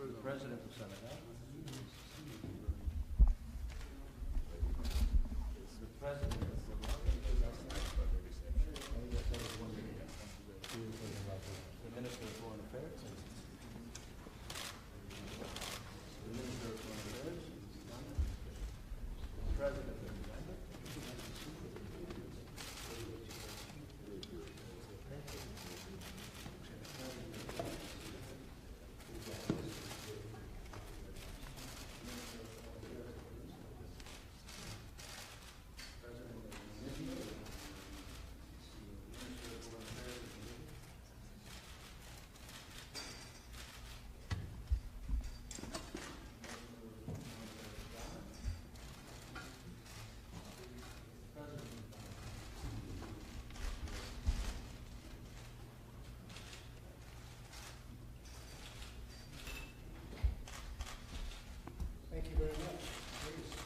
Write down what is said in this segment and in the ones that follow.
President of Senegal, the President of the Minister of Foreign Affairs, the Minister of Foreign Affairs, the President of Uganda, Thank you very much. Please.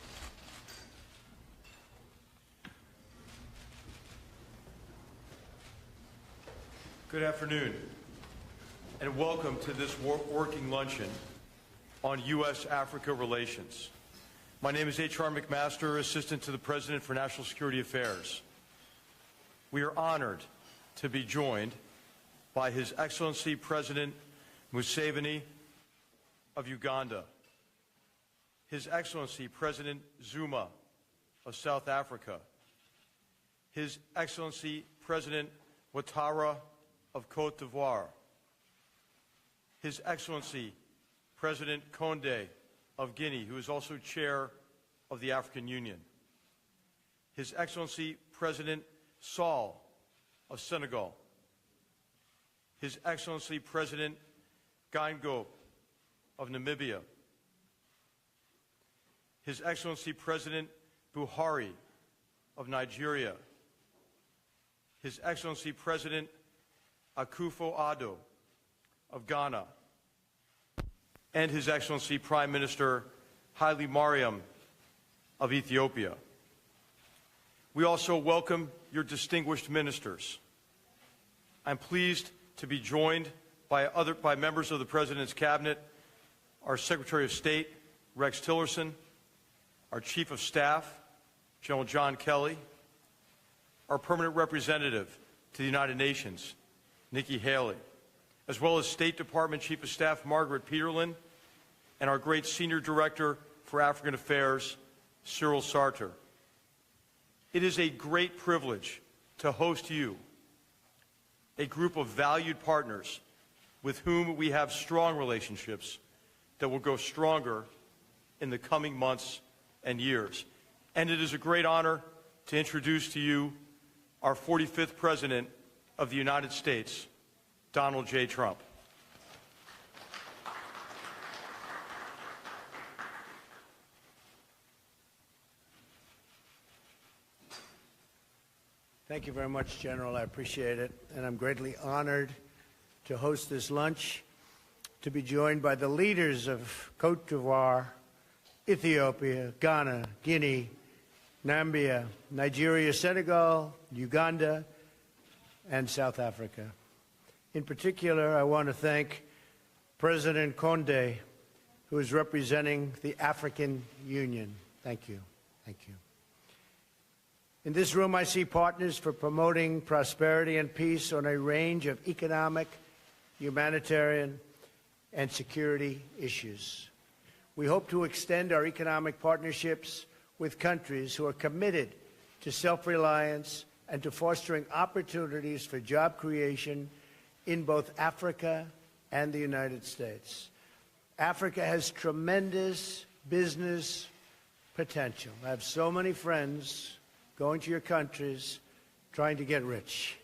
Good afternoon, and welcome to this working luncheon on U.S.-Africa relations. My name is H.R. McMaster, Assistant to the President for National Security Affairs. We are honored to be joined by His Excellency President Museveni of Uganda, His Excellency President Zuma of South Africa, His Excellency President Ouattara of Côte d'Ivoire, His Excellency President Condé of Guinea, who is also Chair of the African Union, His Excellency President Sall of Senegal, His Excellency President Geingob of Namibia, His Excellency President Buhari of Nigeria, His Excellency President Akufo-Addo of Ghana, and His Excellency Prime Minister Haile Mariam of Ethiopia. We also welcome your distinguished ministers. I'm pleased to be joined by members of the President's Cabinet, our Secretary of State, Rex Tillerson, our Chief of Staff, General John Kelly, our Permanent Representative to the United Nations, Nikki Haley, as well as State Department Chief of Staff Margaret Peterlin, and our great Senior Director for African Affairs, Cyril Sarter. It is a great privilege to host you, a group of valued partners with whom we have strong relationships that will grow stronger in the coming months and years. And it is a great honor to introduce to you our 45th President of the United States, Donald J. Trump. Thank you very much, General. I appreciate it. And I'm greatly honored to host this lunch, to be joined by the leaders of Côte d'Ivoire, Ethiopia, Ghana, Guinea, Namibia, Nigeria, Senegal, Uganda, and South Africa. In particular, I want to thank President Condé, who is representing the African Union. Thank you. Thank you. In this room, I see partners for promoting prosperity and peace on a range of economic, humanitarian, and security issues. We hope to extend our economic partnerships with countries who are committed to self-reliance and to fostering opportunities for job creation in both Africa and the United States. Africa has tremendous business potential. I have so many friends going to your countries trying to get rich.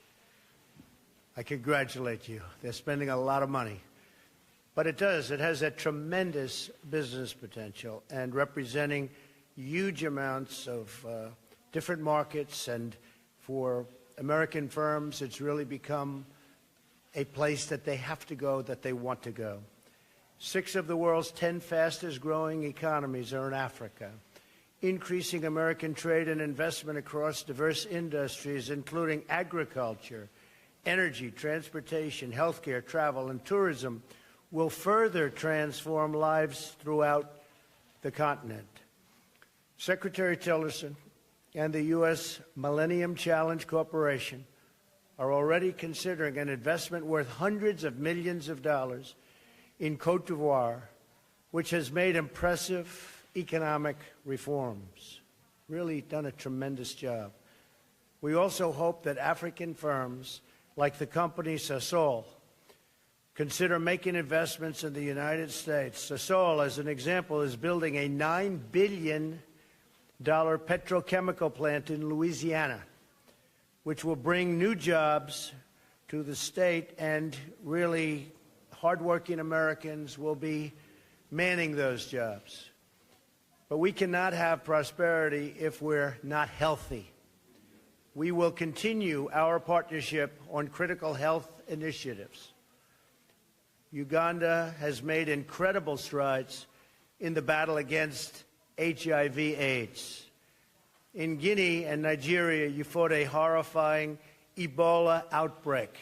I congratulate you. They're spending a lot of money. But it has that tremendous business potential and representing huge amounts of different markets, and for American firms, it's really become a place that they have to go, that they want to go. 6 of the world's 10 fastest growing economies are in Africa. Increasing American trade and investment across diverse industries, including agriculture, energy, transportation, healthcare, travel, and tourism, will further transform lives throughout the continent. Secretary Tillerson and the U.S. Millennium Challenge Corporation are already considering an investment worth hundreds of millions of dollars in Côte d'Ivoire, which has made impressive economic reforms. Really done a tremendous job. We also hope that African firms like the company Sasol consider making investments in the United States. Sasol, as an example, is building a $9 billion petrochemical plant in Louisiana, which will bring new jobs to the state, and really hardworking Americans will be manning those jobs. But we cannot have prosperity if we're not healthy. We will continue our partnership on critical health initiatives. Uganda has made incredible strides in the battle against HIV/AIDS. In Guinea and Nigeria, you fought a horrifying Ebola outbreak.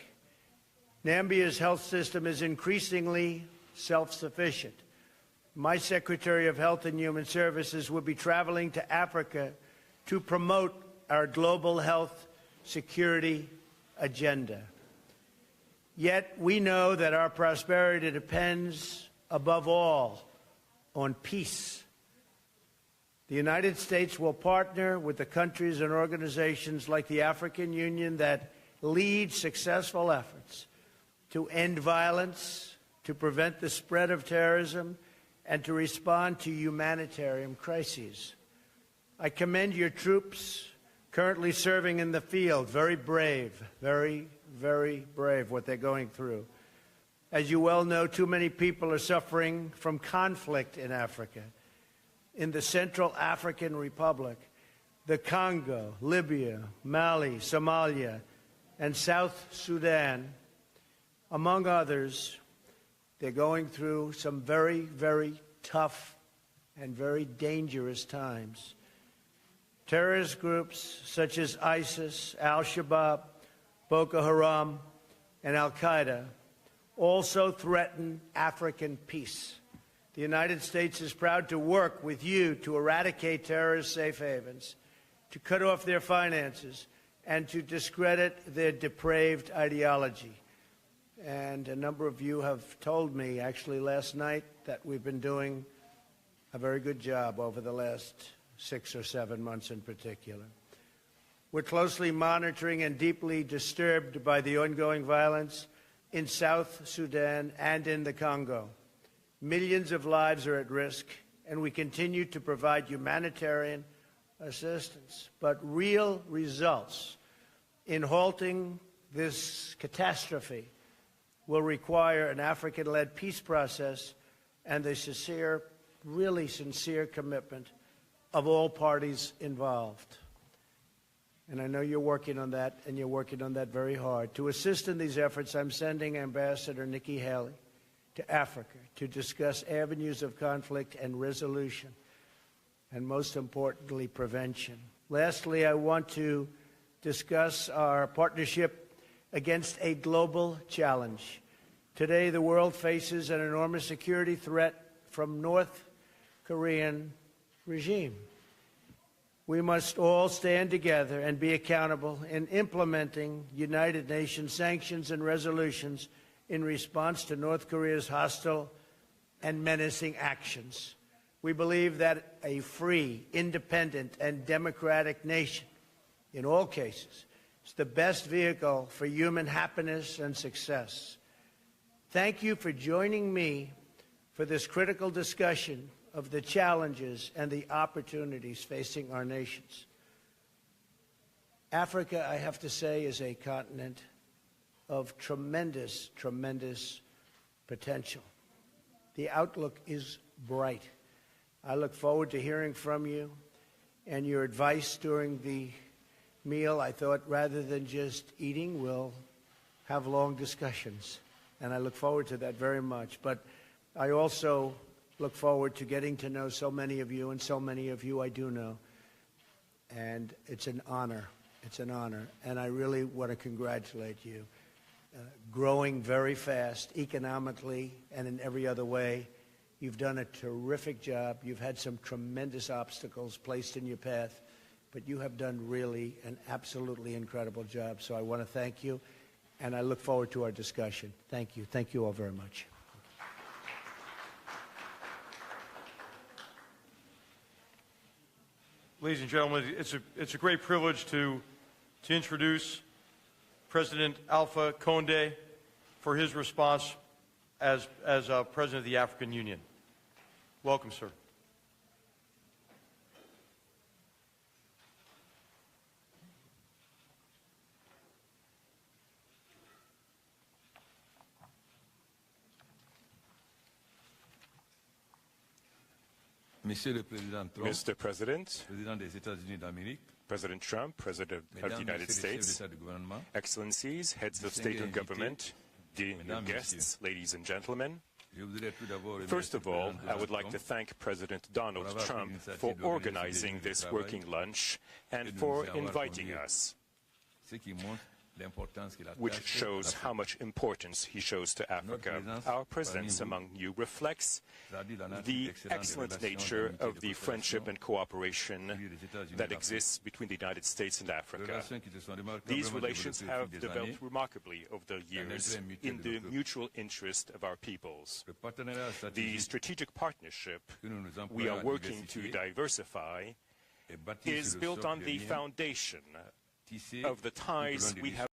Nambia's health system is increasingly self-sufficient. My Secretary of Health and Human Services will be traveling to Africa to promote our global health security agenda. Yet we know that our prosperity depends, above all, on peace. The United States will partner with the countries and organizations like the African Union that lead successful efforts to end violence, to prevent the spread of terrorism, and to respond to humanitarian crises. I commend your troops currently serving in the field. Very brave, very, very brave what they're going through. As you well know, too many people are suffering from conflict in Africa. In the Central African Republic, the Congo, Libya, Mali, Somalia, and South Sudan, among others, they're going through some very, very tough and very dangerous times. Terrorist groups such as ISIS, Al-Shabaab, Boko Haram, and Al-Qaeda also threaten African peace. The United States is proud to work with you to eradicate terrorist safe havens, to cut off their finances, and to discredit their depraved ideology. And a number of you have told me, actually last night, that we've been doing a very good job over the last 6 or 7 months in particular. We're closely monitoring and deeply disturbed by the ongoing violence in South Sudan and in the Congo. Millions of lives are at risk, and we continue to provide humanitarian assistance. But real results in halting this catastrophe will require an African-led peace process and the sincere, really sincere commitment of all parties involved. And I know you're working on that, and you're working on that very hard. To assist in these efforts, I'm sending Ambassador Nikki Haley to Africa to discuss avenues of conflict and resolution, and most importantly, prevention. Lastly, I want to discuss our partnership against a global challenge. Today, the world faces an enormous security threat from North Korean regime. We must all stand together and be accountable in implementing United Nations sanctions and resolutions in response to North Korea's hostile and menacing actions. We believe that a free, independent, and democratic nation, in all cases, is the best vehicle for human happiness and success. Thank you for joining me for this critical discussion of the challenges and the opportunities facing our nations. Africa, I have to say, is a continent of tremendous, tremendous potential. The outlook is bright. I look forward to hearing from you and your advice during the meal. I thought rather than just eating, we'll have long discussions. And I look forward to that very much. But I also look forward to getting to know so many of you, and so many of you I do know. And it's an honor. It's an honor. And I really want to congratulate you. growing very fast economically and in every other way. You've done a terrific job. You've had some tremendous obstacles placed in your path, but you have done really an absolutely incredible job. So I want to thank you, and I look forward to our discussion. Thank you. Thank you all very much. Ladies and gentlemen, it's a great privilege to introduce President Alpha Condé for his response as President of the African Union. Welcome, sir. Monsieur le Président Trump, Mr. President, Président des États-Unis d'Amérique, President Trump, President of the Mesdames, United Messieurs les chefs States, d'État et de gouvernement, Excellencies, heads of state and government, dear guests, ladies and gentlemen. je voudrais tout d'abord First remercier of le all, président I would Donald like to Trump thank President Donald avoir pris Trump l'initiative for d'organiser organizing ce this travail working lunch et and de nous for y avoir inviting conviés, us, ce qui montre l'importance qu'il which attache shows à how much importance he shows to Africa. Our presence among you reflects the excellent nature of the friendship and cooperation that exists between the United States and Africa. These relations have developed remarkably over the years in the mutual interest of our peoples. The strategic partnership we are working to diversify is built on the foundation of the ties we have